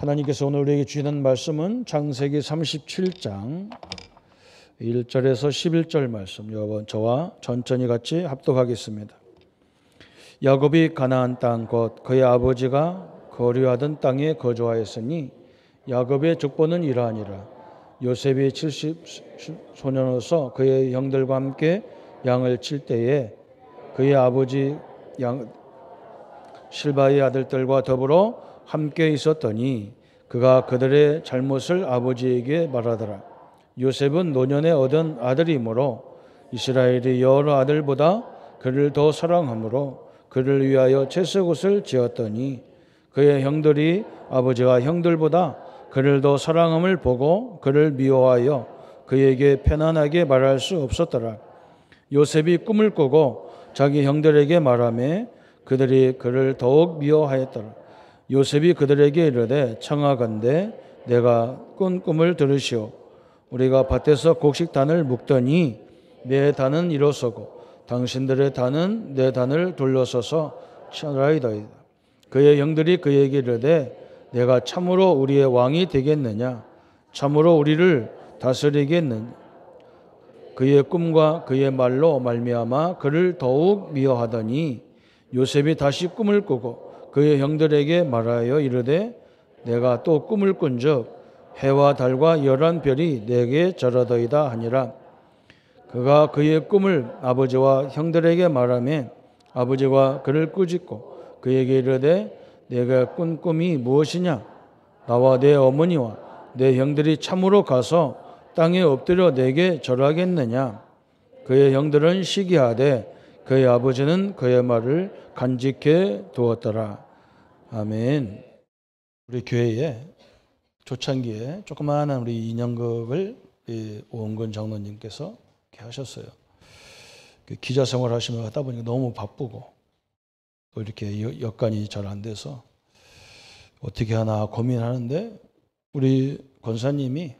하나님께서 오늘 우리에게 주시는 말씀은 창세기 37장 1절에서 11절 말씀, 저와 천천히 같이 합독하겠습니다. 야곱이 가나안 땅 곧 그의 아버지가 거류하던 땅에 거주하였으니 야곱의 족보는 이러하니라. 요셉이 70소년으로서 그의 형들과 함께 양을 칠 때에 그의 아버지 실바의 아들들과 더불어 함께 있었더니 그가 그들의 잘못을 아버지에게 말하더라. 요셉은 노년에 얻은 아들이므로 이스라엘이 여러 아들보다 그를 더 사랑하므로 그를 위하여 채색옷을 지었더니 그의 형들이 아버지가 형들보다 그를 더 사랑함을 보고 그를 미워하여 그에게 편안하게 말할 수 없었더라. 요셉이 꿈을 꾸고 자기 형들에게 말하며 그들이 그를 더욱 미워하였더라. 요셉이 그들에게 이르되 청하건대 내가 꾼 꿈을 들으시오. 우리가 밭에서 곡식단을 묶더니 내 단은 일어서고 당신들의 단은 내 단을 둘러서서 쳐라이더이다. 그의 형들이 그에게 이르되 내가 참으로 우리의 왕이 되겠느냐? 참으로 우리를 다스리겠느냐? 그의 꿈과 그의 말로 말미암아 그를 더욱 미워하더니 요셉이 다시 꿈을 꾸고 그의 형들에게 말하여 이르되 내가 또 꿈을 꾼즉 해와 달과 11별이 내게 절하더이다 하니라. 그가 그의 꿈을 아버지와 형들에게 말하며 아버지가 그를 꾸짖고 그에게 이르되 내가 꾼 꿈이 무엇이냐? 나와 내 어머니와 내 형들이 참으로 가서 땅에 엎드려 내게 절하겠느냐? 그의 형들은 시기하되 그의 아버지는 그의 말을 간직해 두었더라. 아멘. 우리 교회에 초창기에 조그마한 우리 인형극을 오은근 장로님께서 이렇게 하셨어요. 기자 생활 하시면 하다 보니까 너무 바쁘고 또 이렇게 여건이 잘 안 돼서 어떻게 하나 고민하는데 우리 권사님이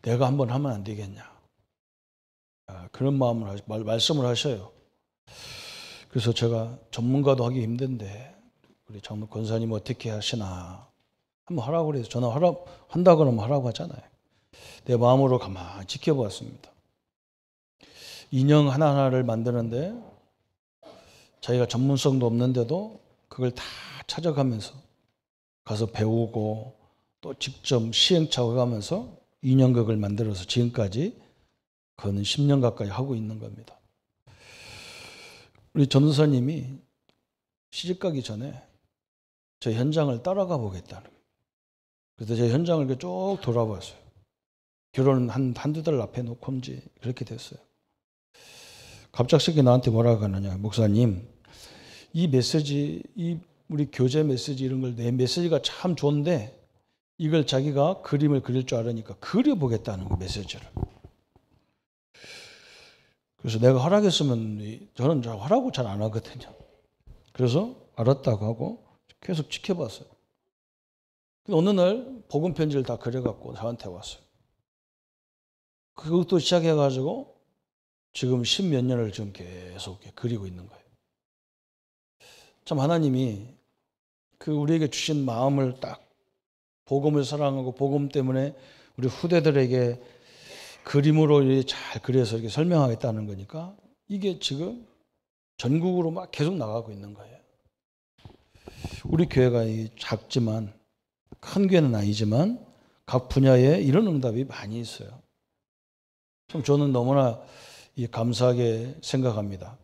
내가 한번 하면 안 되겠냐 그런 마음을 말씀을 하셔요. 그래서 제가 전문가도 하기 힘든데 우리 장로 권사님 어떻게 하시나 한번 하라고 그래서 전화 한다 그러면 하라고 하잖아요. 내 마음으로 가만히 지켜보았습니다. 인형 하나하나를 만드는데 자기가 전문성도 없는데도 그걸 다 찾아가면서 가서 배우고 또 직접 시행착오 가면서 인형극을 만들어서 지금까지 그거는 10년 가까이 하고 있는 겁니다. 우리 전도사님이 시집가기 전에 저 현장을 따라가 보겠다는 거예요. 그래서 제 현장을 이렇게 쭉 돌아봤어요. 결혼 한두 달 앞에 놓고 이제 그렇게 됐어요. 갑작스럽게 나한테 뭐라고 하느냐. 목사님, 이 메시지, 우리 교제 메시지 이런 걸 내 메시지가 참 좋은데 이걸 자기가 그림을 그릴 줄 알으니까 그려보겠다는 거 메시지를. 그래서 내가 하라겠으면 저는 하라고 잘 안 하거든요. 그래서 알았다고 하고 계속 지켜봤어요. 어느 날 복음 편지를 다 그려갖고 저한테 왔어요. 그것도 시작해가지고 지금 10몇 년을 지금 계속 그리고 있는 거예요. 참 하나님이 그 우리에게 주신 마음을 딱 복음을 사랑하고 복음 때문에 우리 후대들에게 그림으로 잘 그려서 이렇게 설명하겠다는 거니까 이게 지금 전국으로 막 계속 나가고 있는 거예요. 우리 교회가 작지만 큰 교회는 아니지만 각 분야에 이런 응답이 많이 있어요. 참 저는 너무나 감사하게 생각합니다.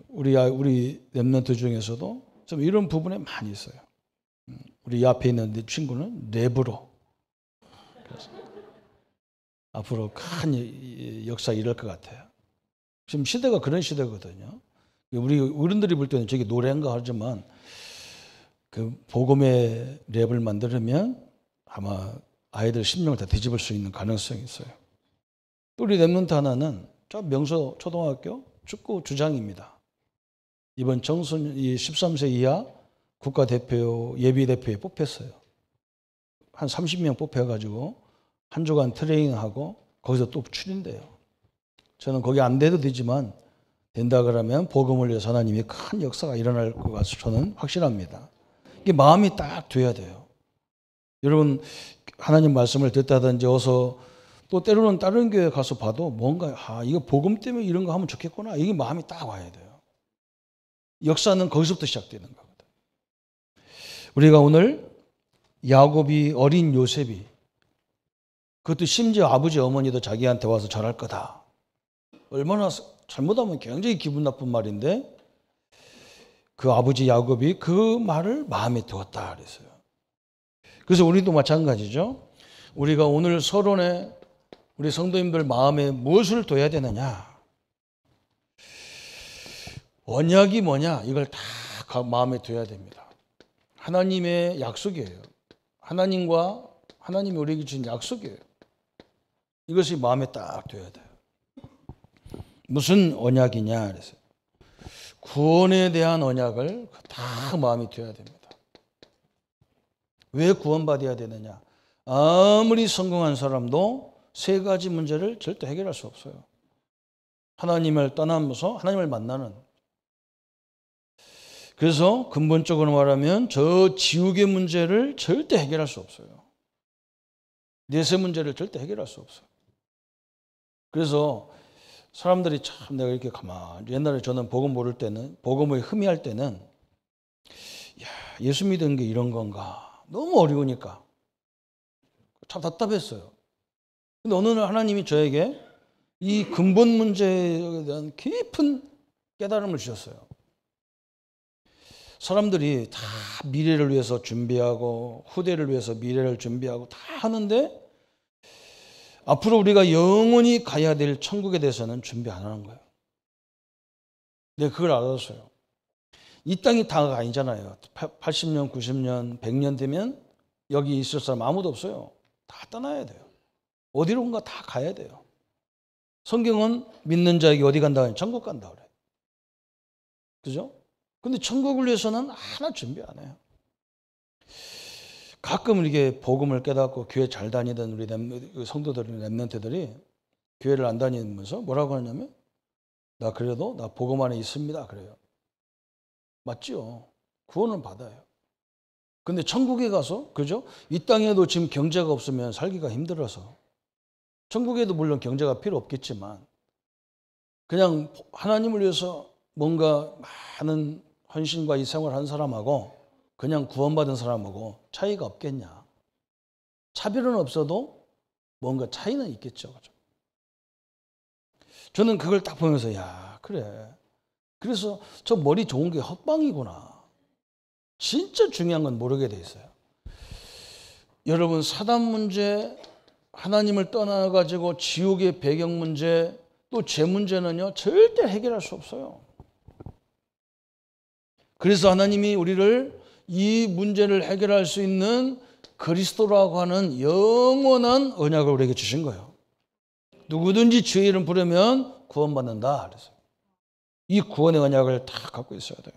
우리 랩런트 중에서도 좀 이런 부분에 많이 있어요. 우리 앞에 있는 친구는 랩으로 앞으로 큰 역사 이룰 것 같아요. 지금 시대가 그런 시대거든요. 우리 어른들이 볼 때는 저게 노래인가 하지만 그 복음의 랩을 만들면 아마 아이들 심령을 다 뒤집을 수 있는 가능성이 있어요. 또 우리 랩런트 하나는 저 명소 초등학교 축구 주장입니다. 이번 청소년 13세 이하 국가대표 예비대표에 뽑혔어요. 한 30명 뽑혀가지고 한 주간 트레이닝하고 거기서 또 출인돼요. 저는 거기 안 돼도 되지만 된다 그러면 복음을 위해서 하나님이 큰 역사가 일어날 것 같아서 저는 확실합니다. 이게 마음이 딱 돼야 돼요. 여러분 하나님 말씀을 듣다든지 어서 또 때로는 다른 교회 가서 봐도 뭔가 이거 복음 때문에 이런 거 하면 좋겠구나. 이게 마음이 딱 와야 돼요. 역사는 거기서부터 시작되는 거거든. 우리가 오늘 야곱이 어린 요셉이 그것도 심지어 아버지 어머니도 자기한테 와서 잘할 거다. 얼마나 잘못하면 굉장히 기분 나쁜 말인데 그 아버지 야곱이 그 말을 마음에 두었다 그랬어요. 그래서 우리도 마찬가지죠. 우리가 오늘 서론에 우리 성도님들 마음에 무엇을 둬야 되느냐? 언약이 뭐냐? 이걸 다 마음에 둬야 됩니다. 하나님의 약속이에요. 하나님이 우리에게 주신 약속이에요. 이것이 마음에 딱 둬야 돼요. 무슨 언약이냐? 그래서 구원에 대한 언약을 다 마음에 둬야 됩니다. 왜 구원받아야 되느냐? 아무리 성공한 사람도 세 가지 문제를 절대 해결할 수 없어요. 하나님을 떠나면서 하나님을 만나는. 그래서 근본적으로 말하면 저 지옥의 문제를 절대 해결할 수 없어요. 내세 문제를 절대 해결할 수 없어요. 그래서 사람들이 참 내가 이렇게 옛날에 저는 복음 모를 때는 복음을 흠이할 때는 예수 믿은 게 이런 건가 너무 어려우니까 참 답답했어요. 근데 어느 날 하나님이 저에게 이 근본 문제에 대한 깊은 깨달음을 주셨어요. 사람들이 다 미래를 위해서 준비하고 후대를 위해서 미래를 준비하고 다 하는데 앞으로 우리가 영원히 가야 될 천국에 대해서는 준비 안 하는 거예요. 내가 그걸 알았어요. 이 땅이 다가 아니잖아요. 80년, 90년, 100년 되면 여기 있을 사람 아무도 없어요. 다 떠나야 돼요. 어디론가 다 가야 돼요. 성경은 믿는 자에게 어디 간다 하면 천국 간다 그래요. 그죠? 근데 천국을 위해서는 하나 준비 안 해요. 가끔 이렇게 복음을 깨닫고 교회 잘 다니던 우리 성도들, 렘넌트들이 교회를 안 다니면서 뭐라고 하냐면 나 그래도 나 복음 안에 있습니다 그래요. 맞죠? 구원은 받아요. 근데 천국에 가서 그죠? 이 땅에도 지금 경제가 없으면 살기가 힘들어서 천국에도 물론 경제가 필요 없겠지만 그냥 하나님을 위해서 뭔가 많은 헌신과 이 생활을 한 사람하고 그냥 구원받은 사람하고 차이가 없겠냐. 차별은 없어도 뭔가 차이는 있겠죠. 그죠? 저는 그걸 딱 보면서 그래. 그래서 저 머리 좋은 게 헛방이구나. 진짜 중요한 건 모르게 돼 있어요. 여러분 사단 문제, 하나님을 떠나가지고 지옥의 배경 문제, 또 죄 문제는요 절대 해결할 수 없어요. 그래서 하나님이 우리를 이 문제를 해결할 수 있는 그리스도라고 하는 영원한 언약을 우리에게 주신 거예요. 누구든지 주의 이름 부르면 구원받는다. 그래서 이 구원의 언약을 다 갖고 있어야 돼요.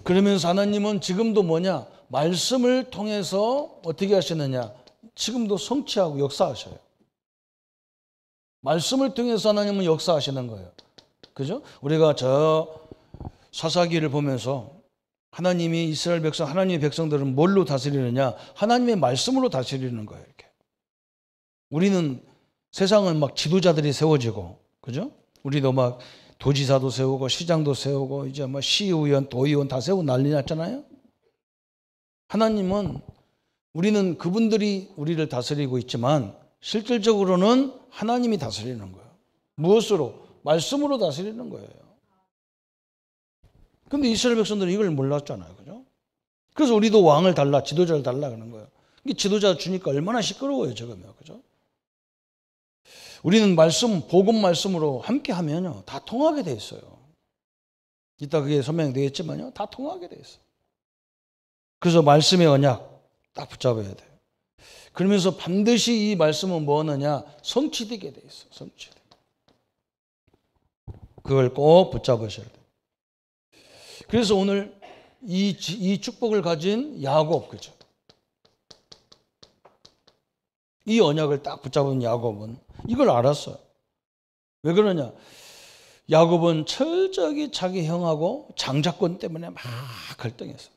그러면서 하나님은 지금도 뭐냐? 말씀을 통해서 어떻게 하시느냐? 지금도 성취하고 역사하셔요. 말씀을 통해서 하나님은 역사하시는 거예요. 그죠? 우리가 저 사사기를 보면서 하나님이 이스라엘 백성, 하나님의 백성들은 뭘로 다스리느냐? 하나님의 말씀으로 다스리는 거예요. 이렇게. 우리는 세상은 막 지도자들이 세워지고, 그죠? 우리도 막 도지사도 세우고, 시장도 세우고, 이제 뭐 시의원, 도의원 다 세우고 난리 났잖아요? 하나님은 우리는 그분들이 우리를 다스리고 있지만 실질적으로는 하나님이 다스리는 거예요. 무엇으로? 말씀으로 다스리는 거예요. 근데 이스라엘 백성들은 이걸 몰랐잖아요. 그죠? 그래서 우리도 왕을 달라, 지도자를 달라 그러는 거예요. 이게 지도자 주니까 얼마나 시끄러워요, 지금요. 그죠? 우리는 말씀, 복음 말씀으로 함께 하면요. 다 통하게 돼 있어요. 이따 그게 설명되겠지만요. 다 통하게 돼 있어요. 그래서 말씀의 언약 딱 붙잡아야 돼요. 그러면서 반드시 이 말씀은 뭐 하느냐? 성취되게 돼 있어요. 성취되게. 그걸 꼭 붙잡으셔야 돼요. 그래서 오늘 이 축복을 가진 야곱, 그죠? 이 언약을 딱 붙잡은 야곱은 이걸 알았어요. 왜 그러냐? 야곱은 철저하게 자기 형하고 장자권 때문에 막 갈등했어.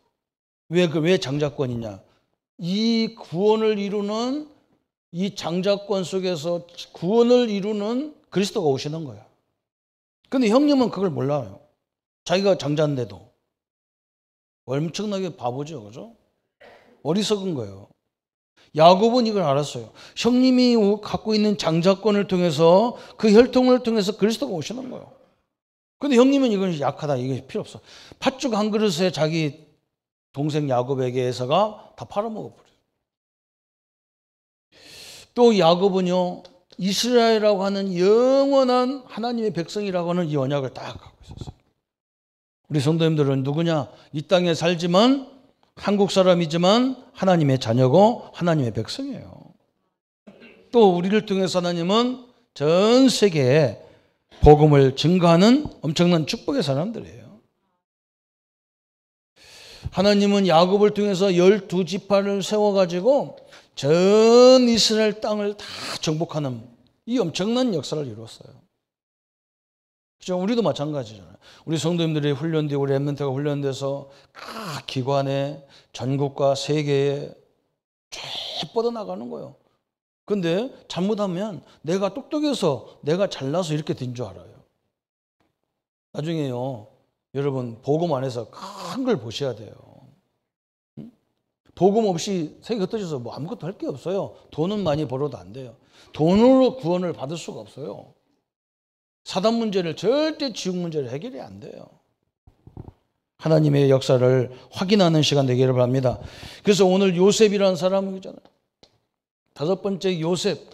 왜 장자권이냐? 이 구원을 이루는 이 장자권 속에서 구원을 이루는 그리스도가 오시는 거야. 근데 형님은 그걸 몰라요. 자기가 장자인데도. 엄청나게 바보죠, 그죠? 어리석은 거예요. 야곱은 이걸 알았어요. 형님이 갖고 있는 장자권을 통해서 그 혈통을 통해서 그리스도가 오시는 거예요. 근데 형님은 이건 약하다. 이게 필요 없어. 팥죽 한 그릇에 자기 동생 야곱에게 에서가 다 팔아먹어버려요. 또 야곱은요, 이스라엘이라고 하는 영원한 하나님의 백성이라고 하는 이 언약을 딱 갖고 있었어요. 우리 성도님들은 누구냐? 이 땅에 살지만 한국 사람이지만 하나님의 자녀고 하나님의 백성이에요. 또 우리를 통해서 하나님은 전 세계에 복음을 증거하는 엄청난 축복의 사람들이에요. 하나님은 야곱을 통해서 12지파를 세워가지고 전 이스라엘 땅을 다 정복하는 이 엄청난 역사를 이루었어요. 그죠? 우리도 마찬가지잖아요. 우리 성도님들이 훈련되고 우리 렘넌트가 훈련돼서 각 기관에 전국과 세계에 쫙 뻗어나가는 거예요. 근데 잘못하면 내가 똑똑해서 내가 잘나서 이렇게 된 줄 알아요. 나중에요, 여러분 복음 안에서 큰 걸 보셔야 돼요. 복음 없이 세계 흩어져서 뭐 아무것도 할 게 없어요. 돈은 많이 벌어도 안 돼요. 돈으로 구원을 받을 수가 없어요. 사단 문제를 절대 지옥 문제를 해결이 안 돼요. 하나님의 역사를 확인하는 시간 되기를 바랍니다. 그래서 오늘 요셉이라는 사람은 있잖아요. 다섯 번째 요셉.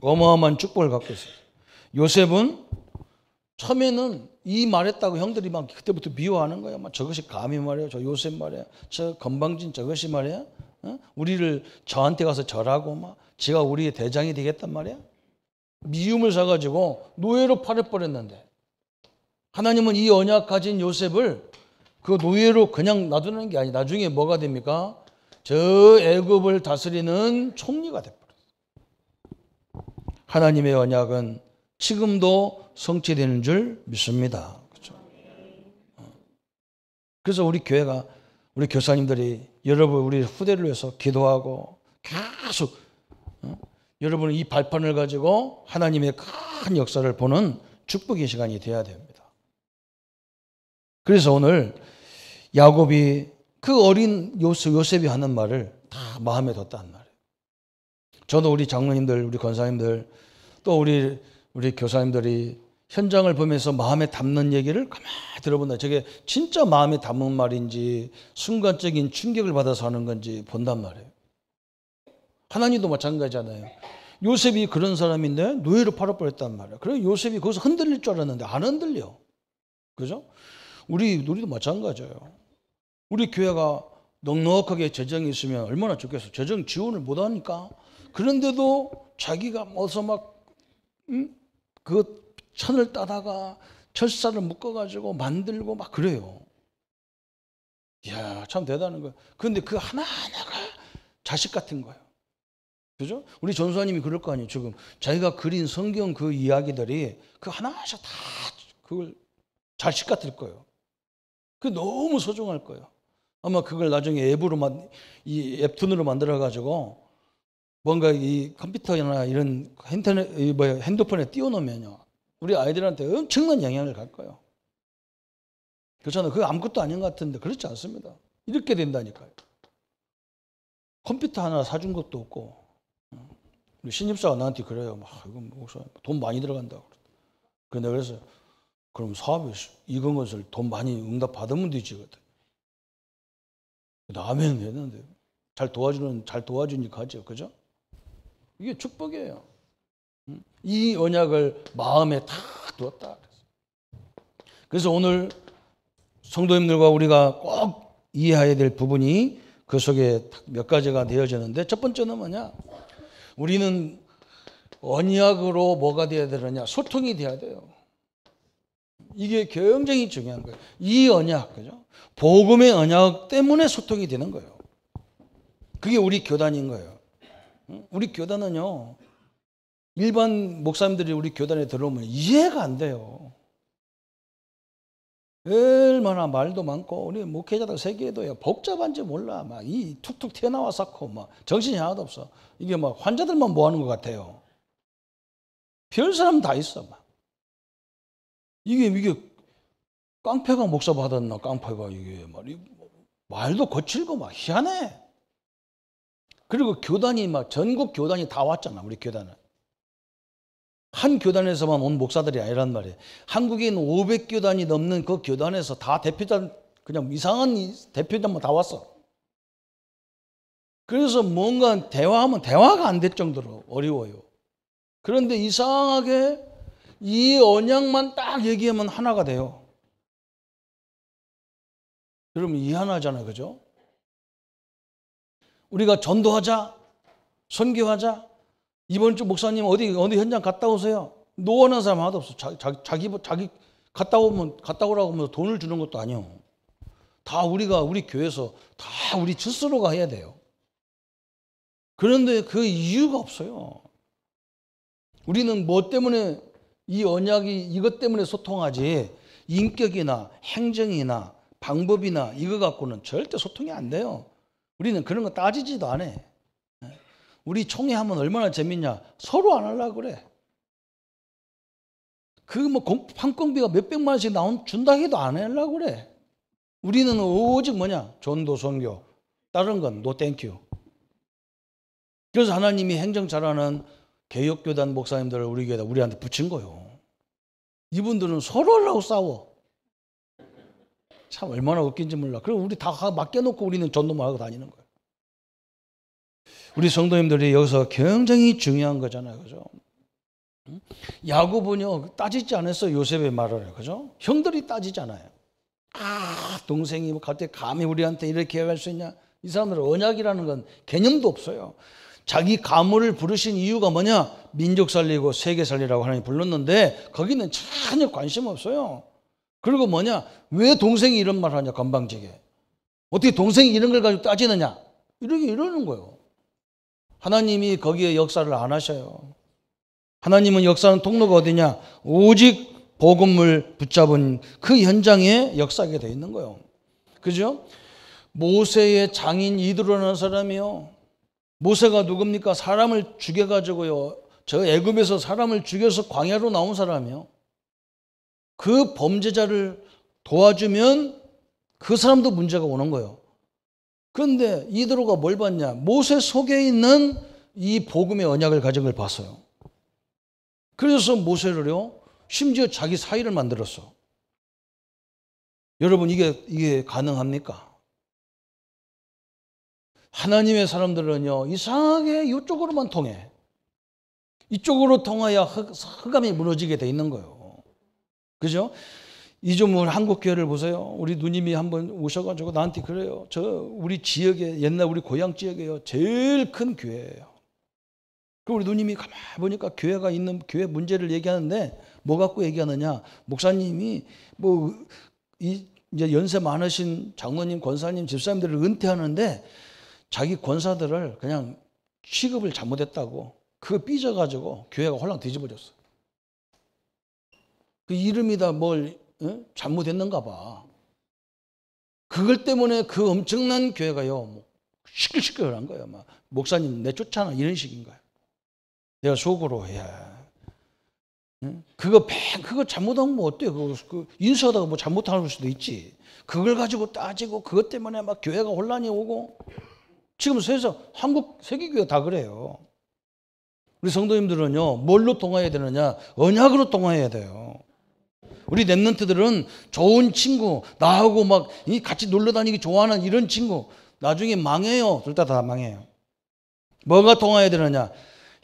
어마어마한 축복을 갖고 있어요. 요셉은 처음에는 이 말했다고 형들이 막 그때부터 미워하는 거야. 막 저것이 감히 말이야. 저 요셉 말이야. 저 건방진 저것이 말이야. 우리를 저한테 가서 절하고 막 지가 우리의 대장이 되겠단 말이야. 미움을 사가지고 노예로 팔아버렸는데 하나님은 이 언약 가진 요셉을 그 노예로 그냥 놔두는 게 아니 나중에 뭐가 됩니까? 저 애굽을 다스리는 총리가 돼버렸어요. 하나님의 언약은 지금도 성취되는 줄 믿습니다. 그렇죠? 그래서 우리 교회가 우리 교사님들이 여러분 우리 후대를 위해서 기도하고 계속 여러분은 이 발판을 가지고 하나님의 큰 역사를 보는 축복의 시간이 되어야 됩니다. 그래서 오늘 야곱이 그 어린 요셉이 하는 말을 다 마음에 뒀다는 말이에요. 저도 우리 장로님들, 우리 권사님들, 또 우리 교사님들이 현장을 보면서 마음에 담는 얘기를 가만히 들어본다. 저게 진짜 마음에 담은 말인지 순간적인 충격을 받아서 하는 건지 본단 말이에요. 하나님도 마찬가지잖아요. 요셉이 그런 사람인데 노예로 팔아버렸단 말이에요. 그래서 요셉이 거기서 흔들릴 줄 알았는데 안 흔들려. 그죠? 우리도 마찬가지예요. 우리 교회가 넉넉하게 재정이 있으면 얼마나 좋겠어. 재정 지원을 못하니까. 그런데도 자기가 어서 막 그 천을 따다가 철사를 묶어가지고 만들고 막 그래요. 이야, 참 대단한 거예요. 그런데 그 하나하나가 자식 같은 거예요. 그죠? 우리 전수아님이 그럴 거 아니에요. 지금 자기가 그린 성경 그 이야기들이 그 하나씩 다 그걸 자식 같을 거예요. 그 너무 소중할 거예요. 아마 그걸 나중에 이 웹툰으로 만들어가지고 뭔가 이 컴퓨터나 이런 핸드폰에 띄워놓으면요. 우리 아이들한테 엄청난 영향을 갈 거예요. 그렇잖아요. 그거 아무것도 아닌 것 같은데 그렇지 않습니다. 이렇게 된다니까요. 컴퓨터 하나 사준 것도 없고 우리 신입사가 나한테 그래요. 막 이건 돈 많이 들어간다고. 그런데 그래서 그럼 사업에 익은 것을 돈 많이 응답 받으면 되지. 나면 되는데 잘 도와주니까 하죠. 그죠? 이게 축복이에요. 이 언약을 마음에 다 두었다. 그래서 오늘 성도님들과 우리가 꼭 이해해야 될 부분이 그 속에 몇 가지가 되어지는데 첫 번째는 뭐냐? 우리는 언약으로 뭐가 되어야 되느냐? 소통이 돼야 돼요. 이게 굉장히 중요한 거예요. 이 언약, 그죠? 복음의 언약 때문에 소통이 되는 거예요. 그게 우리 교단인 거예요. 우리 교단은요, 일반 목사님들이 우리 교단에 들어오면 이해가 안 돼요. 얼마나 말도 많고 우리 목회자들 세계에도요 복잡한지 몰라. 막 이 툭툭 튀어나와 쌓고 막 정신이 하나도 없어. 이게 막 환자들만 모아놓은 것 같아요. 별 사람 다 있어. 막. 이게 깡패가 목사 받았나? 깡패가 이게 말도 거칠고 막 희한해. 그리고 교단이 막 전국 교단이 다 왔잖아. 우리 교단은 한 교단에서만 온 목사들이 아니란 말이에요. 한국에 있는 500교단이 넘는 그 교단에서 다 대표단, 그냥 이상한 대표단만 다 왔어. 그래서 뭔가 대화하면 대화가 안 될 정도로 어려워요. 그런데 이상하게 이 언약만 딱 얘기하면 하나가 돼요. 여러분 이해하잖아요, 그죠? 우리가 전도하자, 선교하자. 이번 주 목사님 어디 현장 갔다 오세요. 노원한 사람 하나도 없어. 자기 갔다 오라고 하면서 돈을 주는 것도 아니요. 다 우리 교회에서 다 우리 스스로가 해야 돼요. 그런데 그 이유가 없어요. 우리는 뭐 때문에 이 언약이 이것 때문에 소통하지 인격이나 행정이나 방법이나 이거 갖고는 절대 소통이 안 돼요. 우리는 그런 거 따지지도 않아. 우리 총회하면 얼마나 재밌냐. 서로 안 하려고 그래. 판공비가 몇백만 원씩 준다 해도 안 하려고 그래. 우리는 오직 전도 선교. 다른 건 노 땡큐. 그래서 하나님이 행정 잘하는 개혁교단 목사님들을 우리한테 붙인 거예요. 이분들은 서로 하려고 싸워. 참 얼마나 웃긴지 몰라. 그럼 우리 다 맡겨놓고 우리는 전도만 하고 다니는 거예요. 우리 성도님들이 여기서 굉장히 중요한 거잖아요. 그죠? 야곱은요, 따지지 않았어요. 요셉의 말을. 그죠? 형들이 따지잖아요. 동생이 갑자기 감히 우리한테 이렇게 할 수 있냐? 이 사람들은 언약이라는 건 개념도 없어요. 자기 가문을 부르신 이유가 뭐냐? 민족 살리고 세계 살리라고 하나님 불렀는데 거기는 전혀 관심 없어요. 그리고 왜 동생이 이런 말을 하냐? 건방지게. 어떻게 동생이 이런 걸 가지고 따지느냐? 이러는 거예요. 하나님이 거기에 역사를 안 하셔요. 하나님은 역사하는 통로가 어디냐? 오직 복음을 붙잡은 그 현장에 역사하게 되어 있는 거예요. 그죠? 모세의 장인 이드로라는 사람이요. 모세가 누굽니까? 사람을 죽여가지고요. 저 애굽에서 사람을 죽여서 광야로 나온 사람이요. 그 범죄자를 도와주면 그 사람도 문제가 오는 거예요. 그런데 이드로가 뭘 봤냐? 모세 속에 있는 이 복음의 언약을 가진 걸 봤어요. 그래서 모세를요, 심지어 자기 사위를 만들었어. 여러분, 이게 가능합니까? 하나님의 사람들은요, 이상하게 이쪽으로만 통해. 이쪽으로 통해야 흑암이 무너지게 돼 있는 거예요. 그죠? 이조물 한국교회를 보세요. 우리 누님이 한번 오셔가지고 나한테 그래요. 우리 지역에, 옛날 우리 고향 지역에요, 제일 큰 교회예요. 그 우리 누님이 가만히 보니까 교회가 있는 교회 문제를 얘기하는데 뭐 갖고 얘기하느냐? 목사님이 이제 연세 많으신 장로님, 권사님, 집사님들을 은퇴하는데 자기 권사들을 그냥 취급을 잘못했다고 그거 삐져가지고 교회가 홀랑 뒤집어졌어. 그 이름이다 잘못했는가 봐. 그걸 때문에 그 엄청난 교회가요, 시끌시끌한 거예요. 목사님 내쫓잖아 이런 식인 거예요. 내가 속으로 그거 잘못하면 어때요? 그거 인수하다가 잘못할 수도 있지. 그걸 가지고 따지고 그것 때문에 교회가 혼란이 오고 지금 한국 세계교회 다 그래요. 우리 성도님들은요, 뭘로 통화해야 되느냐? 언약으로 통화해야 돼요. 우리 랩런트들은 좋은 친구, 나하고 같이 놀러 다니기 좋아하는 이런 친구, 나중에 망해요. 둘 다 망해요. 뭐가 통화해야 되느냐?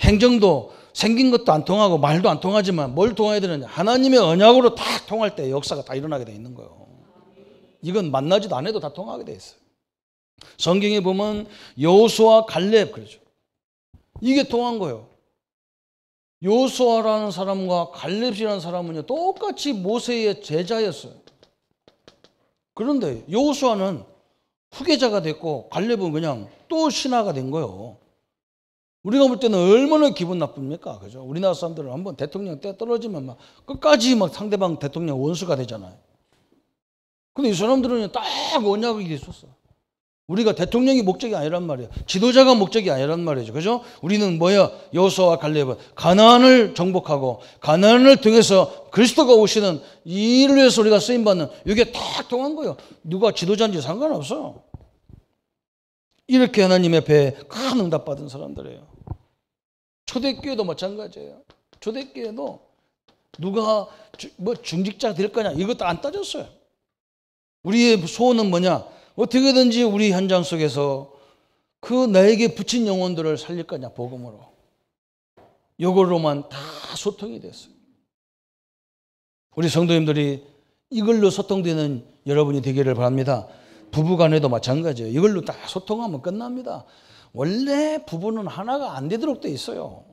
행정도 생긴 것도 안 통하고 말도 안 통하지만 뭘 통화해야 되느냐? 하나님의 언약으로 딱 통할 때 역사가 다 일어나게 돼 있는 거예요. 이건 만나지도 않아도 다 통하게 돼 있어요. 성경에 보면 여호수아, 갈렙 그러죠. 이게 통한 거예요. 여호수아라는 사람과 갈렙이라는 사람은요, 똑같이 모세의 제자였어요. 그런데 여호수아는 후계자가 됐고 갈렙은 그냥 또 신하가 된 거예요. 우리가 볼 때는 얼마나 기분 나쁩니까? 그죠? 우리나라 사람들은 한번 대통령 때 떨어지면 막 끝까지 막 상대방 대통령 원수가 되잖아요. 근데 이 사람들은 딱 언약이 있었어. 우리가 대통령이 목적이 아니란 말이에요. 지도자가 목적이 아니란 말이죠. 그죠? 우리는 뭐야? 여호수아와 갈렙은 가나안을 정복하고 가나안을 통해서 그리스도가 오시는 이 일을 위해서 우리가 쓰임받는 이게 딱 통한 거예요. 누가 지도자인지 상관없어. 이렇게 하나님 앞에 큰 응답받은 사람들이에요. 초대교회도 마찬가지예요. 초대교회도 누가 뭐 중직자 될 거냐 이것도 안 따졌어요. 우리의 소원은 뭐냐? 어떻게든지 우리 현장 속에서 그 나에게 붙인 영혼들을 살릴 거냐, 복음으로. 이걸로만 다 소통이 됐어요. 우리 성도님들이 이걸로 소통되는 여러분이 되기를 바랍니다. 부부간에도 마찬가지예요. 이걸로 다 소통하면 끝납니다. 원래 부부는 하나가 안 되도록 돼 있어요.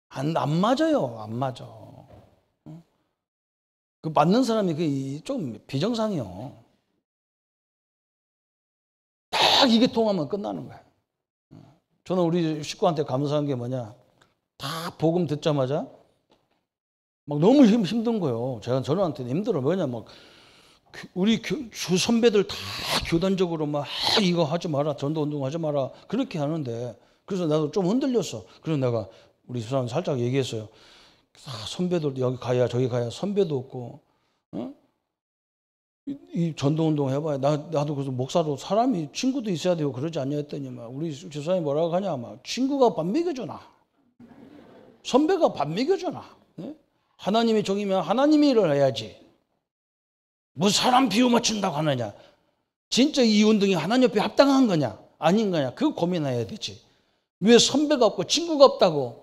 안 맞아요. 안 맞아. 그 맞는 사람이 좀 비정상이요. 딱 이게 통하면 끝나는 거예요. 저는 우리 식구한테 감사한 게 뭐냐. 다 복음 듣자마자 막 너무 힘든 거예요. 저한테는 힘들어요. 뭐냐, 막 우리 주 선배들 다 교단적으로 막 이거 하지 마라, 전도 운동 하지 마라 그렇게 하는데, 그래서 나도 좀 흔들렸어. 그래서 내가 우리 사람 살짝 얘기했어요. 선배들 여기 가야 저기 가야 선배도 없고, 어? 이 전도 운동 해봐야 나도 그래서 목사로 사람이 친구도 있어야 되고 그러지 않냐 했더니 막 우리 집사람이 뭐라고 하냐, 막 친구가 밥 먹여주나, 선배가 밥 먹여주나, 네? 하나님의 종이면 하나님의 일을 해야지. 뭐 사람 비유 맞춘다고 하느냐? 진짜 이 운동이 하나님 옆에 합당한 거냐? 아닌 거냐? 그거 고민해야 되지. 왜 선배가 없고 친구가 없다고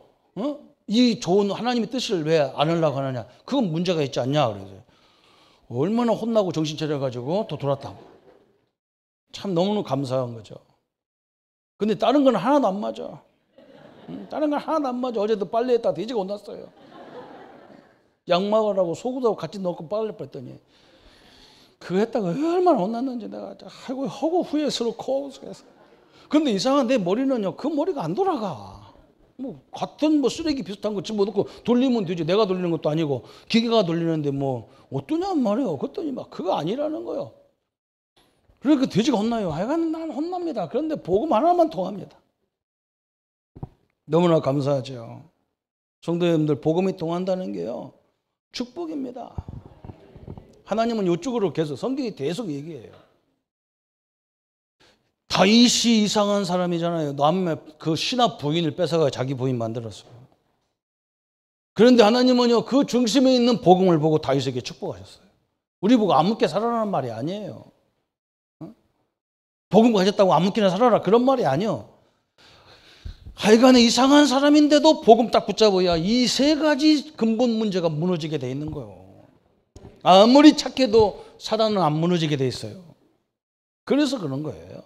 이 좋은 하나님의 뜻을 왜 안 하려고 하느냐? 그건 문제가 있지 않냐? 그래서 얼마나 혼나고 정신 차려가지고 또 돌았다고. 참 너무너무 감사한 거죠. 근데 다른 건 하나도 안 맞아. 다른 건 하나도 안 맞아. 어제도 빨래했다 돼지가 혼났어요. 양말하고 속옷하고 같이 넣고 빨래 뺐더니 그거 했다가 얼마나 혼났는지 내가 아이고 하고 후회스럽고. 근데 이상한 내 머리는요, 그 머리가 안 돌아가. 뭐 같은 뭐 쓰레기 비슷한 거 집어넣고 돌리면 되지. 내가 돌리는 것도 아니고 기계가 돌리는데 뭐 어떠냔 말이에요. 그랬더니 막 그거 아니라는 거예요. 그러니까 돼지가 혼나요. 하여간 난 혼납니다. 그런데 복음 하나만 통합니다. 너무나 감사하죠. 성도님들, 복음이 통한다는 게요, 축복입니다. 하나님은 이쪽으로 계속 성경이 계속 얘기해요. 다윗이 이상한 사람이잖아요. 남의 그 신하 부인을 뺏어가 자기 부인 만들었어요. 그런데 하나님은요, 그 중심에 있는 복음을 보고 다윗에게 축복하셨어요. 우리 보고 아무렇게 살아라는 말이 아니에요. 복음 가졌다고 아무렇게나 살아라 그런 말이 아니에요. 하여간에 이상한 사람인데도 복음 딱 붙잡아야 이 세 가지 근본 문제가 무너지게 돼 있는 거예요. 아무리 착해도 사단은 안 무너지게 돼 있어요. 그래서 그런 거예요.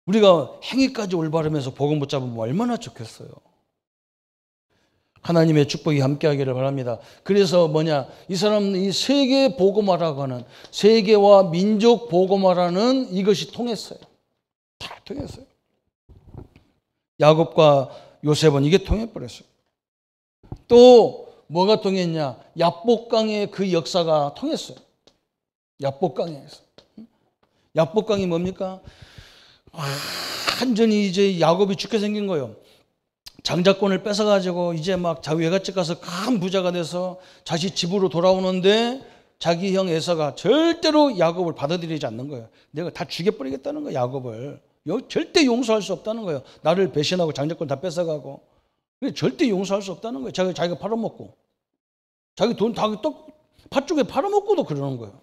우리가 행위까지 올바르면서 복음 붙잡으면 얼마나 좋겠어요. 하나님의 축복이 함께하기를 바랍니다. 그래서 뭐냐, 이 사람은 이 세계 복음화라고 하는, 세계와 민족 복음화라는 이것이 통했어요. 다 통했어요. 야곱과 요셉은 이게 통해버렸어요. 또 뭐가 통했냐? 야복강의 그 역사가 통했어요. 야복강에서. 야복강이 뭡니까? 완전히 이제 야곱이 죽게 생긴 거예요. 장자권을 뺏어가지고 이제 막 자기 외갓집 가서 큰 부자가 돼서 자식 집으로 돌아오는데 자기 형 에서가 절대로 야곱을 받아들이지 않는 거예요. 내가 다 죽여버리겠다는 거예요, 야곱을. 절대 용서할 수 없다는 거예요. 나를 배신하고 장자권 다 뺏어가고. 절대 용서할 수 없다는 거예요. 자기가 팔아먹고. 자기 돈 다 팥죽에 팔아먹고도 그러는 거예요.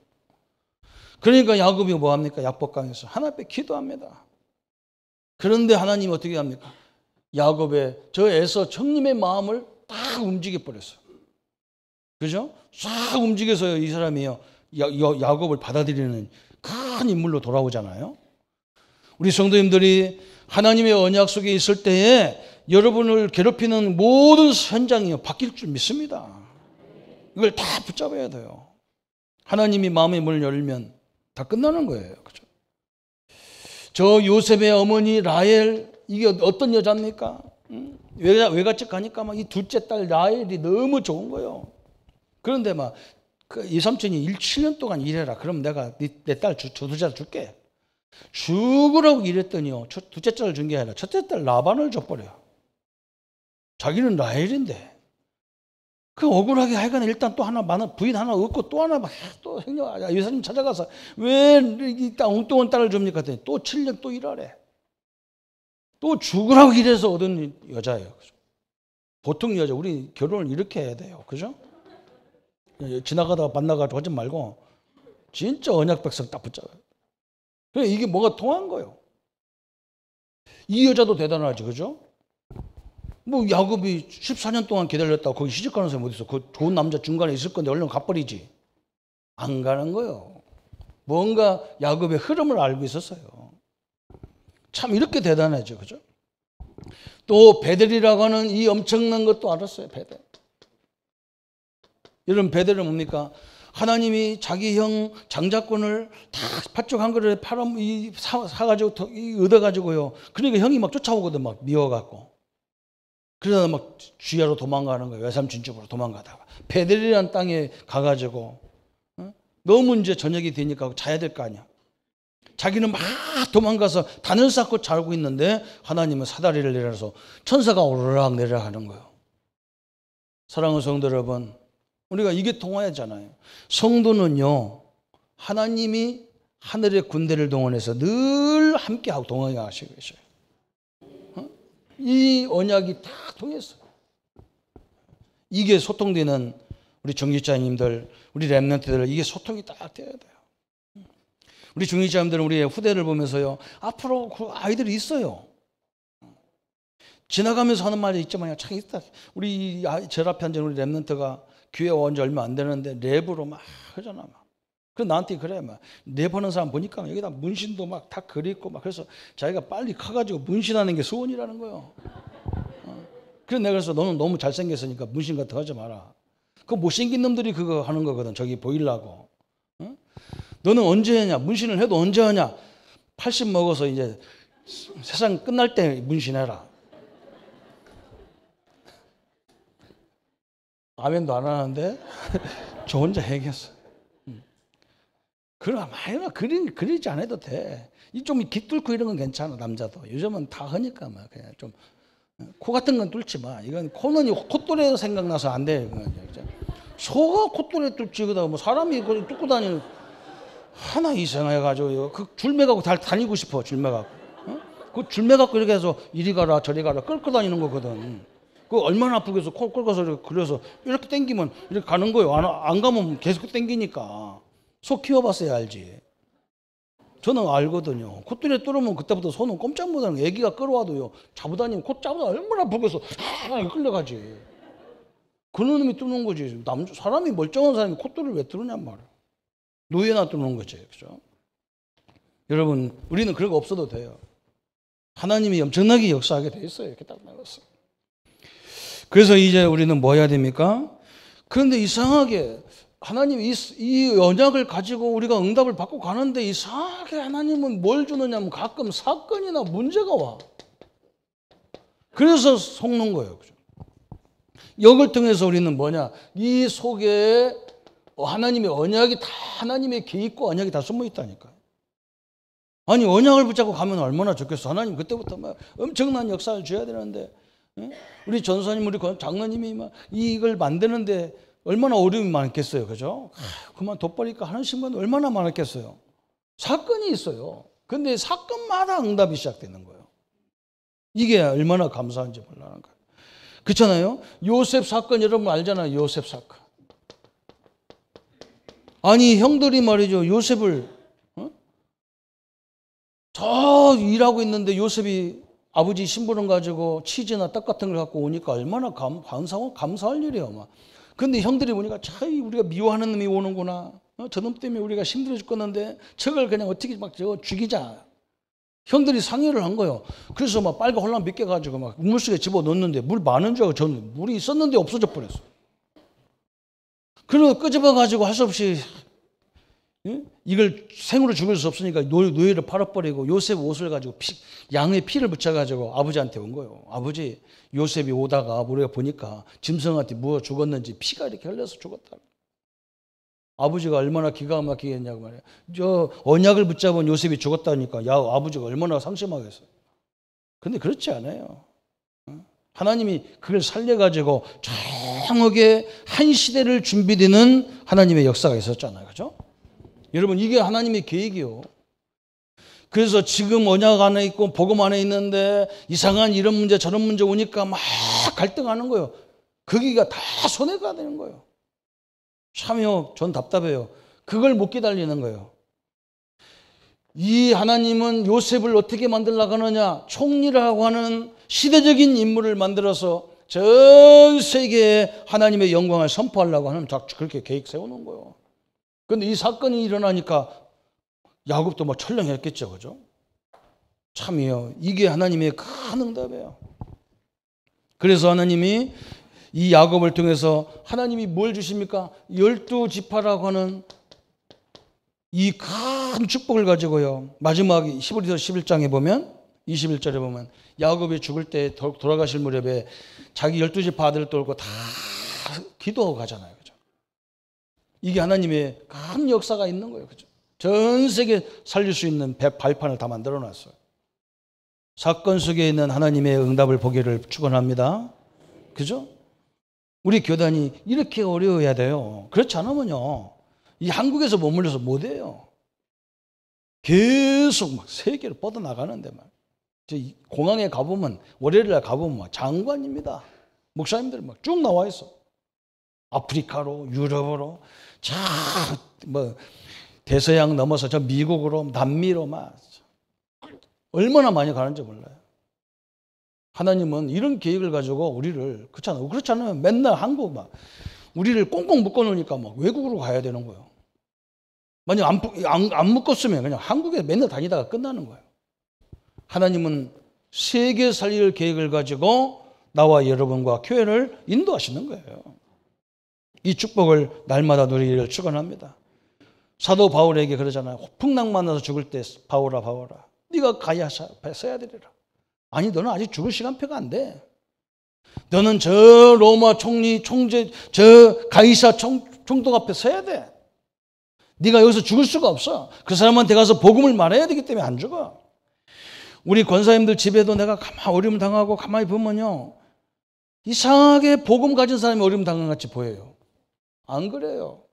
그러니까 야곱이 뭐합니까? 야복강에서 하나님 앞에 기도합니다. 그런데 하나님이 어떻게 합니까? 야곱의 저 에서 형님의 마음을 딱 움직여 버렸어요. 그죠? 싹 움직여서 이 사람이요, 야곱을 받아들이는 큰 인물로 돌아오잖아요. 우리 성도님들이 하나님의 언약 속에 있을 때에 여러분을 괴롭히는 모든 현장이 바뀔 줄 믿습니다. 이걸 다 붙잡아야 돼요. 하나님이 마음의 문을 열면 다 끝나는 거예요. 그죠? 저 요셉의 어머니 라헬, 이게 어떤 여자입니까? 외갓집 가니까 막 이 둘째 딸 라헬이 너무 좋은 거예요. 그런데 막 이 삼촌이 7년 동안 일해라. 그럼 내가 내 딸 둘째 줄게. 죽으라고 일했더니요, 둘째 딸을 준 게 아니라 첫째 딸 라반을 줘버려요. 자기는 라헬인데. 그 억울하게 하여간 일단 또 하나 부인 하나 얻고 또 하나 막 또 형님 여사님 찾아가서 왜 이 엉뚱한 딸을 줍니까? 했더니 또 7년 또 일하래. 또 죽으라고 일해서 얻은 여자예요. 보통 여자, 우리 결혼을 이렇게 해야 돼요. 그죠? 지나가다가 만나가지고 하지 말고 진짜 언약 백성 딱 붙잡아요. 그래, 이게 뭐가 통한 거예요. 이 여자도 대단하지, 그죠? 뭐 야곱이 14년 동안 기다렸다고 거기 시집 가는 사람이 어디 있어? 그 좋은 남자 중간에 있을 건데 얼른 가버리지. 안 가는 거예요. 뭔가 야곱의 흐름을 알고 있었어요. 참 이렇게 대단하죠, 그죠? 또 베델이라고 하는 이 엄청난 것도 알았어요. 베델. 여러분, 베델은 뭡니까? 하나님이 자기 형 장자권을 다 팥죽 한 그릇에 사가지고 얻어가지고요. 그러니까 형이 막 쫓아오거든, 막 미워갖고. 그러다 막 주야로 도망가는 거예요. 외삼촌 집으로 도망가다가 베델이라는 땅에 가가지고 너무 이제 저녁이 되니까 자야 될 거 아니야. 자기는 막 도망가서 단을 쌓고 자고 있는데 하나님은 사다리를 내려서 천사가 오르락 내리락 하는 거예요. 사랑하는 성도 여러분, 우리가 이게 통하잖아요. 성도는요, 하나님이 하늘의 군대를 동원해서 늘 함께하고 동행하시고 계셔요. 이 언약이 다 통했어요. 이게 소통되는 우리 중직자님들, 우리 렘넌트들, 이게 소통이 딱 돼야 돼요. 우리 중직자님들은 우리의 후대를 보면서요, 앞으로 그 아이들이 있어요. 지나가면서 하는 말이 있지만 참 있다. 우리 절 앞에 앉은 우리 렘넌트가 교회 온 지 얼마 안 되는데 랩으로 막 하잖아. 그 나한테 그래, 막 랩하는 사람 보니까 여기다 문신도 막 다 그리고 막, 그래서 자기가 빨리 커가지고 문신하는 게 소원이라는 거예요. 그래서 내가 그래서 너는 너무 잘생겼으니까 문신 같은 거 하지 마라. 그 못생긴 놈들이 그거 하는 거거든. 저기 보이려고. 너는 언제 하냐? 문신을 해도 언제 하냐? 80 먹어서 이제 세상 끝날 때 문신해라. 아멘도 안 하는데 저 혼자 얘기했어. 그럼 아유, 그리지 않아도 돼. 좀 깃 뚫고 이런 건 괜찮아. 남자도 요즘은 다 하니까 막 그냥 좀 코 같은 건 뚫지 마. 이건 코는 콧도리에도 생각나서 안 돼. 소가 콧도리에 뚫지. 그러다 뭐 사람이 뚫고 다니는 하나 이상해가지고 그 줄매갖고 다니고 싶어. 줄매갖고 그 줄매갖고 이렇게 해서 이리 가라 저리 가라 끌고 다니는 거거든. 그 얼마나 아프겠어. 코 끌고서 그래서 이렇게 당기면 이렇게 가는 거예요. 안 가면 계속 당기니까. 소 키워봤어야 알지. 저는 알거든요. 콧뚜리에 뚫으면 그때부터 소는 꼼짝 못하는 거예요. 애기가 끌어와도요, 잡아다니면 콧 잡아도 얼마나 아프겠어. 끌려가지. 그런 놈이 뚫는 거지. 사람이 멀쩡한 사람이 콧뚜리를 왜 뚫느냔 말이야. 노예나 뚫는 거지. 그죠? 여러분, 우리는 그런 거 없어도 돼요. 하나님이 엄청나게 역사하게 돼 있어요. 이렇게 딱 나갔어. 그래서 이제 우리는 뭐 해야 됩니까? 그런데 이상하게 하나님이 이 언약을 가지고 우리가 응답을 받고 가는데 이상하게 하나님은 뭘 주느냐면 가끔 사건이나 문제가 와. 그래서 속는 거예요. 이걸 통해서 우리는 뭐냐? 이 속에 하나님의 언약이 다 하나님의 계획과 언약이 다 숨어 있다니까요. 아니 언약을 붙잡고 가면 얼마나 좋겠어. 하나님 그때부터 막 엄청난 역사를 줘야 되는데, 우리 전사님, 우리 장로님이 막 이걸 만드는데 얼마나 어려움이 많겠어요. 그죠? 그만 돋보니까 하는 순간 얼마나 많았겠어요. 사건이 있어요. 근데 사건마다 응답이 시작되는 거예요. 이게 얼마나 감사한지 몰라는 거예요. 그렇잖아요? 요셉 사건 여러분 알잖아요. 요셉 사건. 아니 형들이 말이죠. 요셉을 저 일하고 있는데 요셉이 아버지 심부름 가지고 치즈나 떡 같은 걸 갖고 오니까 얼마나 감사할 일이에요. 막. 근데 형들이 보니까 참 우리가 미워하는 놈이 오는구나. 저놈 때문에 우리가 힘들어 죽겠는데 저걸 그냥 어떻게 막 저거 죽이자. 형들이 상의를 한 거예요. 그래서 막 빨간 홀랑 몇 개 가지고 막 물속에 집어넣는데 물 많은 줄 알고 저는 물이 있었는데 없어져 버렸어. 그리고 끄집어 가지고 할 수 없이 예? 이걸 생으로 죽일 수 없으니까 노예를 팔아버리고 요셉 옷을 가지고 양의 피를 붙여가지고 아버지한테 온 거예요. 아버지, 요셉이 오다가 우리가 보니까 짐승한테 뭐 죽었는지 피가 이렇게 흘려서 죽었다. 아버지가 얼마나 기가 막히게 했냐고 말이에요. 저 언약을 붙잡은 요셉이 죽었다니까 야, 아버지가 얼마나 상심하겠어요. 근데 그렇지 않아요. 하나님이 그걸 살려가지고 정확하게 한 시대를 준비되는 하나님의 역사가 있었잖아요. 그죠? 여러분, 이게 하나님의 계획이요. 그래서 지금 언약 안에 있고 복음 안에 있는데 이상한 이런 문제 저런 문제 오니까 막 갈등하는 거예요. 거기가 다 손해가 되는 거예요. 참요, 전 답답해요. 그걸 못 기다리는 거예요. 이 하나님은 요셉을 어떻게 만들려고 하느냐? 총리라고 하는 시대적인 인물을 만들어서 전 세계에 하나님의 영광을 선포하려고 하는 그렇게 계획 세우는 거예요. 그런데 이 사건이 일어나니까 야곱도 뭐 철렁했겠죠. 그죠? 참이요. 이게 하나님의 큰 응답이에요. 그래서 하나님이 이 야곱을 통해서 하나님이 뭘 주십니까? 12지파라고 하는 이 큰 축복을 가지고요. 마지막 15절 11장에 보면 21절에 보면 야곱이 죽을 때 돌아가실 무렵에 자기 12지파 아들을 떨고 다 기도하고 가잖아요. 그죠? 이게 하나님의 큰 역사가 있는 거예요. 그죠? 전 세계 살릴 수 있는 발판을 다 만들어 놨어요. 사건 속에 있는 하나님의 응답을 보기를 축원합니다. 그죠? 우리 교단이 이렇게 어려워야 돼요. 그렇지 않으면요, 이 한국에서 머물러서 못해요. 계속 막 세계를 뻗어나가는데 막. 공항에 가보면, 월요일날 가보면 막 장관입니다. 목사님들 막 쭉 나와 있어. 아프리카로, 유럽으로, 뭐 대서양 넘어서 저 미국으로, 남미로 막 얼마나 많이 가는지 몰라요. 하나님은 이런 계획을 가지고 우리를, 그렇지 않으면 맨날 한국 막 우리를 꽁꽁 묶어놓으니까 막 외국으로 가야 되는 거예요. 만약 안 묶었으면 그냥 한국에 맨날 다니다가 끝나는 거예요. 하나님은 세계 살릴 계획을 가지고 나와 여러분과 교회를 인도하시는 거예요. 이 축복을 날마다 누리기를 축원합니다. 사도 바울에게 그러잖아요. 풍랑 만나서 죽을 때 바울아 네가 가야 써야 되리라. 아니, 너는 아직 죽을 시간표가 안 돼. 너는 저 로마 총재 저 가이사 총독 앞에 서야 돼. 네가 여기서 죽을 수가 없어. 그 사람한테 가서 복음을 말해야 되기 때문에 안 죽어. 우리 권사님들 집에도 내가 가만히 어려움 당하고 가만히 보면요, 이상하게 복음 가진 사람이 어려움 당한 같이 보여요. 안 그래요.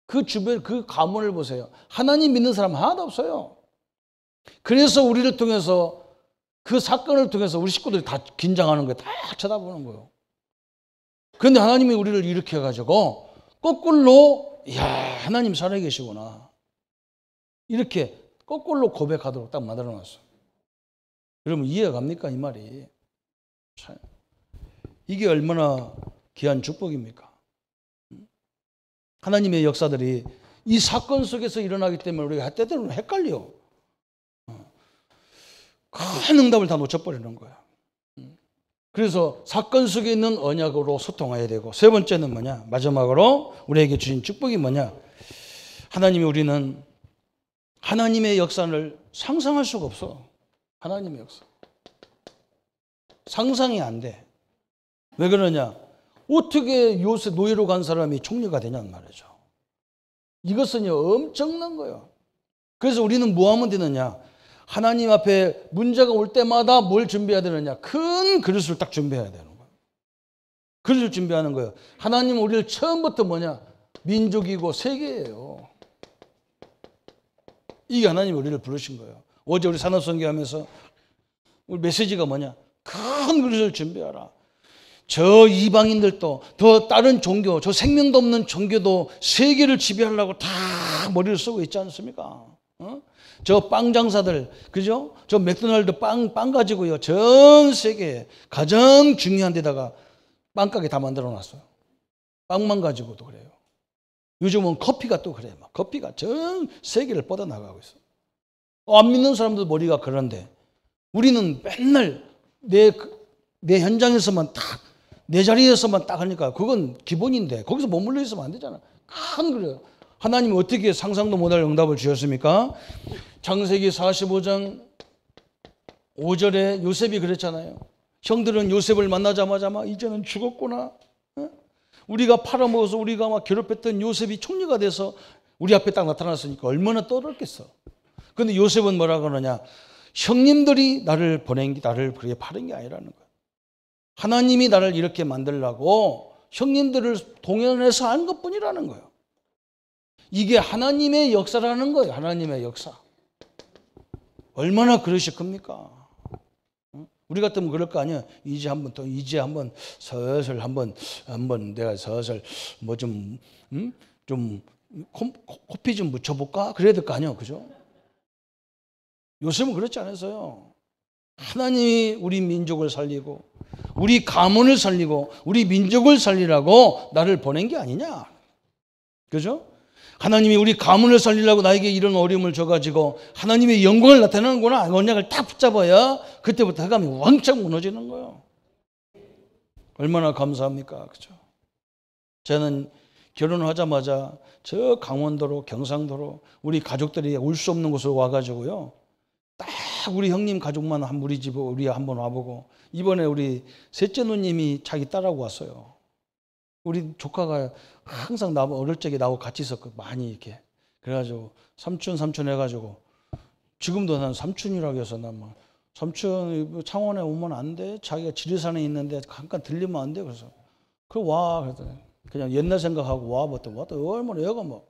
그 주변 그 가문을 보세요. 하나님 믿는 사람 하나도 없어요. 그래서 우리를 통해서, 그 사건을 통해서 우리 식구들이 다 긴장하는 거예요. 다 쳐다보는 거예요. 그런데 하나님이 우리를 이렇게 해가지고 거꾸로, 이야, 하나님 살아계시구나, 이렇게 거꾸로 고백하도록 딱 만들어놨어요. 여러분, 이해가 갑니까? 이 말이. 참, 이게 얼마나 귀한 축복입니까? 하나님의 역사들이 이 사건 속에서 일어나기 때문에 우리가 때때로는 헷갈려. 큰 응답을 다 놓쳐버리는 거야. 그래서 사건 속에 있는 언약으로 소통해야 되고, 세 번째는 뭐냐? 마지막으로 우리에게 주신 축복이 뭐냐? 우리는 하나님의 역사를 상상할 수가 없어. 하나님의 역사. 상상이 안 돼. 왜 그러냐? 어떻게 요셉 노예로 간 사람이 총리가 되냐는 말이죠. 이것은요, 엄청난 거예요. 그래서 우리는 뭐 하면 되느냐? 하나님 앞에 문제가 올 때마다 뭘 준비해야 되느냐? 큰 그릇을 딱 준비해야 되는 거예요. 그릇을 준비하는 거예요. 하나님은 우리를 처음부터 뭐냐? 민족이고 세계예요. 이게 하나님이 우리를 부르신 거예요. 어제 우리 산업선교하면서 우리 메시지가 뭐냐? 큰 그릇을 준비하라. 저 이방인들도, 더 다른 종교, 저 생명도 없는 종교도 세계를 지배하려고 다 머리를 쓰고 있지 않습니까? 저 빵 장사들, 그죠? 저 맥도날드 빵 가지고요, 전 세계에 가장 중요한 데다가 빵가게 다 만들어 놨어요. 빵만 가지고도 그래요. 요즘은 커피가 또 그래요. 막 커피가 전 세계를 뻗어나가고 있어요. 안 믿는 사람도 머리가 그런데, 우리는 맨날 내 현장에서만 딱, 내 자리에서만 딱 하니까 그건 기본인데 거기서 머물러 있으면 안 되잖아. 큰 그래요. 하나님이 어떻게 상상도 못할 응답을 주셨습니까? 창세기 45장 5절에 요셉이 그랬잖아요. 형들은 요셉을 만나자마자 막 이제는 죽었구나. 우리가 팔아먹어서 우리가 막 괴롭혔던 요셉이 총리가 돼서 우리 앞에 딱 나타났으니까 얼마나 떠들었겠어. 그런데 요셉은 뭐라 그러냐? 형님들이 나를 보낸 게, 나를 그렇게 파는 게 아니라는 거야. 하나님이 나를 이렇게 만들라고 형님들을 동원해서 한 것뿐이라는 거예요. 이게 하나님의 역사라는 거예요. 하나님의 역사. 얼마나 그러실 겁니까? 우리 같으면 그럴 거 아니에요. 이제 한번 슬슬 한번 내가 슬슬 뭐 좀 코피 좀 묻혀볼까? 그래야 될 거 아니에요. 그죠? 요셉은 그렇지 않았어요. 하나님이 우리 민족을 살리고 우리 가문을 살리고 우리 민족을 살리라고 나를 보낸 게 아니냐. 그죠? 하나님이 우리 가문을 살리려고 나에게 이런 어려움을 줘가지고 하나님의 영광을 나타내는구나. 언약을 딱 붙잡아야 그때부터 흑암이 왕창 무너지는 거예요. 얼마나 감사합니까? 그죠? 저는 결혼하자마자 저 강원도로 경상도로 우리 가족들이 올 수 없는 곳으로 와가지고요. 딱 우리 형님 가족만 우리 집에 우리 한번 와보고 이번에 우리 셋째 누님이 자기 딸하고 왔어요. 우리 조카가 항상 나 어릴 적에 나하고 같이 있었고 많이 이렇게 그래가지고 삼촌 해가지고 지금도 난 삼촌이라고 해서 난 막 삼촌 창원에 오면 안 돼? 자기가 지리산에 있는데 잠깐 들리면 안 돼? 그래서 그래 와 그랬더니 그냥 옛날 생각하고 와봤다 얼마나 얘가 막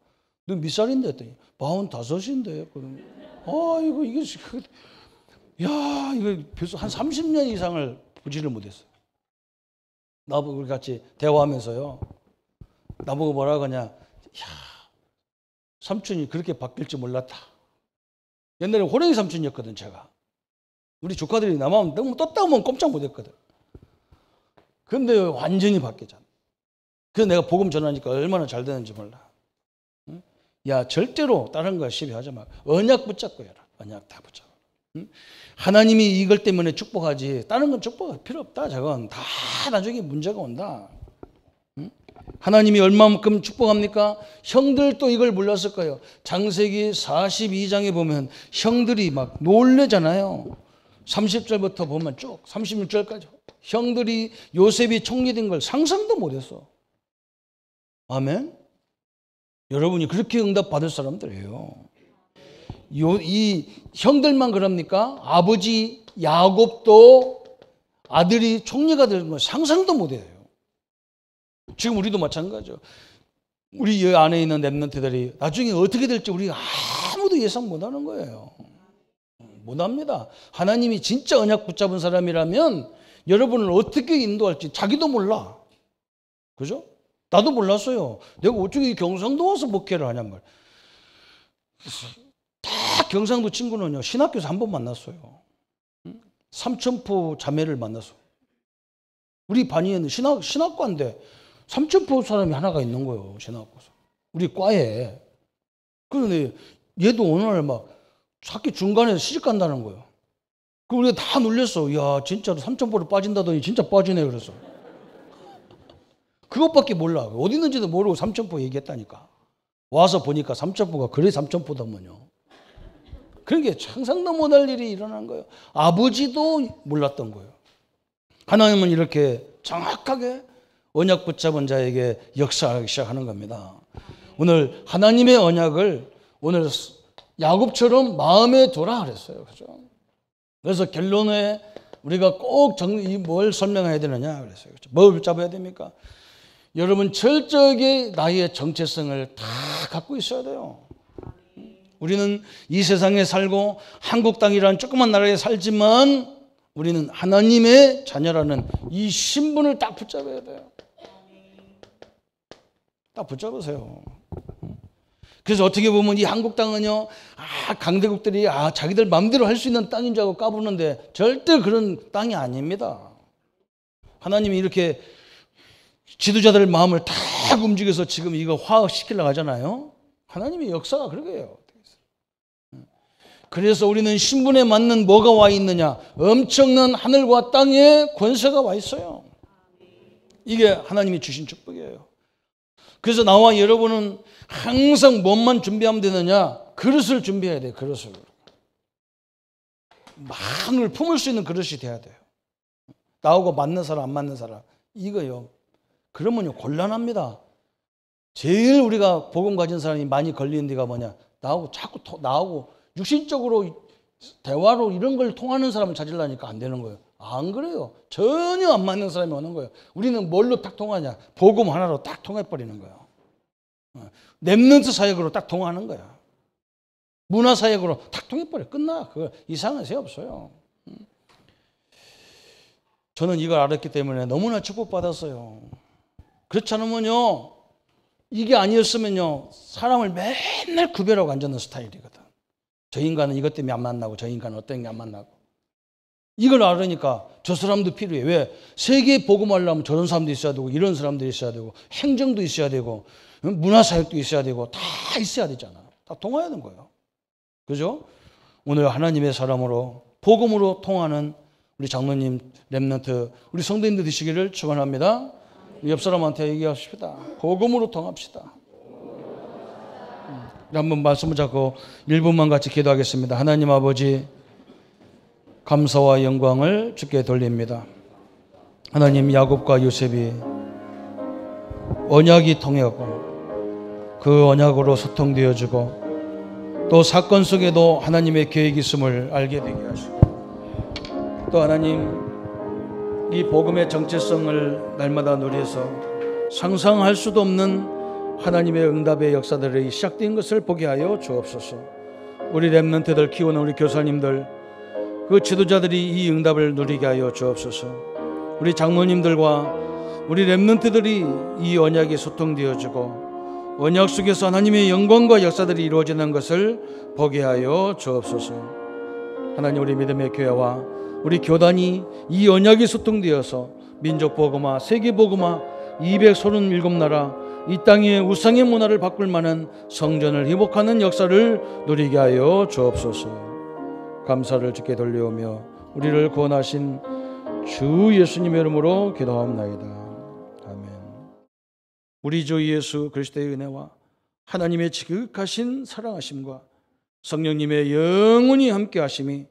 너 몇 살인데 했더니 45인데 이게 야 이거 벌써 한 30년 이상을 보지를 못했어요. 나보고 우리 같이 대화하면서요. 나보고 뭐라 그러냐. 야, 삼촌이 그렇게 바뀔 줄 몰랐다. 옛날에 호랭이 삼촌이었거든 제가. 우리 조카들이 나만 너무 떴다 오면 꼼짝 못했거든. 그런데 완전히 바뀌잖아. 그래서 내가 복음 전하니까 얼마나 잘 되는지 몰라. 응? 야 절대로 다른 거 시비하지 마. 언약 붙잡고 해라. 언약 다 붙잡아. 응? 하나님이 이걸 때문에 축복하지 다른 건 축복할 필요 없다. 저건 다 나중에 문제가 온다. 응? 하나님이 얼마만큼 축복합니까? 형들도 이걸 몰랐을 거예요. 창세기 42장에 보면 형들이 막 놀래잖아요. 30절부터 보면 쭉 36절까지 형들이 요셉이 총리된 걸 상상도 못했어. 아멘. 여러분이 그렇게 응답받을 사람들이에요. 이 형들만 그럽니까? 아버지 야곱도 아들이 총리가 되는 걸 상상도 못해요. 지금 우리도 마찬가지죠. 우리 이 안에 있는 렘넌트들이 나중에 어떻게 될지 우리가 아무도 예상 못하는 거예요. 못합니다. 하나님이 진짜 언약 붙잡은 사람이라면 여러분을 어떻게 인도할지 자기도 몰라. 그죠? 나도 몰랐어요. 내가 어떻게 경상도 와서 목회를 하냔 말이야. 다 경상도 친구는요. 신학교에서 한 번 만났어요. 삼천포 자매를 만났어. 우리 반이에는 신학과인데 삼천포 사람이 하나가 있는 거예요. 신학과에서. 우리 과에. 그런데 얘도 어느 날 막 학기 중간에 시집 간다는 거예요. 그 우리가 다 놀랬어. 야 진짜로 삼천포를 빠진다더니 진짜 빠지네 그래서. 그것밖에 몰라. 어디 있는지도 모르고 삼천포 얘기했다니까. 와서 보니까 삼천포가 그래 삼천포더만요. 그런 게 상상도 못할 일이 일어난 거예요. 아버지도 몰랐던 거예요. 하나님은 이렇게 정확하게 언약 붙잡은 자에게 역사하기 시작하는 겁니다. 오늘 하나님의 언약을 오늘 야곱처럼 마음에 두라 그랬어요. 그죠? 그래서 결론에 우리가 꼭 뭘 설명해야 되느냐 그랬어요. 그죠? 뭘 붙잡아야 됩니까? 여러분 철저하게 나의 정체성을 다 갖고 있어야 돼요. 우리는 이 세상에 살고 한국 땅이라는 조그만 나라에 살지만 우리는 하나님의 자녀라는 이 신분을 딱 붙잡아야 돼요. 딱 붙잡으세요. 그래서 어떻게 보면 이 한국 땅은요, 강대국들이 자기들 마음대로 할 수 있는 땅인 줄 알고 까부는데 절대 그런 땅이 아닙니다. 하나님이 이렇게 지도자들 마음을 다 움직여서 지금 이거 화학시키려고 하잖아요. 하나님의 역사가 그러게요. 그래서 우리는 신분에 맞는 뭐가 와 있느냐? 엄청난 하늘과 땅의 권세가 와 있어요. 이게 하나님이 주신 축복이에요. 그래서 나와 여러분은 항상 뭔만 준비하면 되느냐? 그릇을 준비해야 돼요. 그릇을. 만을 품을 수 있는 그릇이 돼야 돼요. 나하고 맞는 사람, 안 맞는 사람. 이거요. 그러면요, 곤란합니다. 제일 우리가 복음 가진 사람이 많이 걸리는 데가 뭐냐? 나하고 육신적으로 대화로 이런 걸 통하는 사람을 찾으려니까 안 되는 거예요. 안 그래요. 전혀 안 맞는 사람이 오는 거예요. 우리는 뭘로 딱 통하냐? 복음 하나로 딱 통해버리는 거예요. 렘넌트 사역으로 딱 통하는 거야. 문화 사역으로 딱 통해버려. 끝나. 그거 이상한 새 없어요. 저는 이걸 알았기 때문에 너무나 축복받았어요. 그렇지 않으면요, 이게 아니었으면요, 사람을 맨날 구별하고 앉는 스타일이거든. 저 인간은 이것 때문에 안 만나고, 저 인간은 어떤 게 안 만나고. 이걸 알으니까 저 사람도 필요해. 왜? 세계에 복음하려면 저런 사람도 있어야 되고, 이런 사람도 있어야 되고, 행정도 있어야 되고, 문화사역도 있어야 되고, 다 있어야 되잖아. 다 통해야 되는 거예요. 그죠? 오늘 하나님의 사람으로 복음으로 통하는 우리 장로님, 렘넌트, 우리 성도님들 되시기를 축원합니다. 옆 사람한테 얘기합시다. 복음으로 통합시다. 한번 말씀을 잡고 1분만 같이 기도하겠습니다. 하나님 아버지, 감사와 영광을 주께 돌립니다. 하나님, 야곱과 요셉이 언약이 통하고 그 언약으로 소통되어지고 또 사건 속에도 하나님의 계획이 있음을 알게 되게 하시고, 또 하나님, 이 복음의 정체성을 날마다 누려서 상상할 수도 없는 하나님의 응답의 역사들이 시작된 것을 보게 하여 주옵소서. 우리 렘넌트들 키우는 우리 교사님들, 그 지도자들이 이 응답을 누리게 하여 주옵소서. 우리 장로님들과 우리 렘넌트들이 이 언약이 소통되어지고 언약 속에서 하나님의 영광과 역사들이 이루어지는 것을 보게 하여 주옵소서. 하나님, 우리 믿음의 교회와 우리 교단이 이 언약이 소통되어서 민족 복음화, 세계 복음화, 237나라 이 땅의 우상의 문화를 바꿀 만한 성전을 회복하는 역사를 누리게 하여 주옵소서. 감사를 주께 돌려오며 우리를 구원하신 주 예수님의 이름으로 기도합나이다. 아멘. 우리 주 예수 그리스도의 은혜와 하나님의 지극하신 사랑하심과 성령님의 영원히 함께 하심이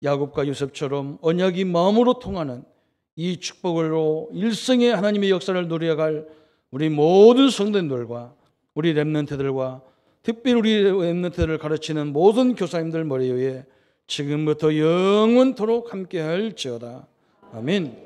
야곱과 요셉처럼 언약이 마음으로 통하는 이 축복으로 일생의 하나님의 역사를 누려갈 우리 모든 성도님들과 우리 렘넌트들과 특별히 우리 렘넌트들을 가르치는 모든 교사님들 머리 위에 지금부터 영원토록 함께할지어다. 아멘.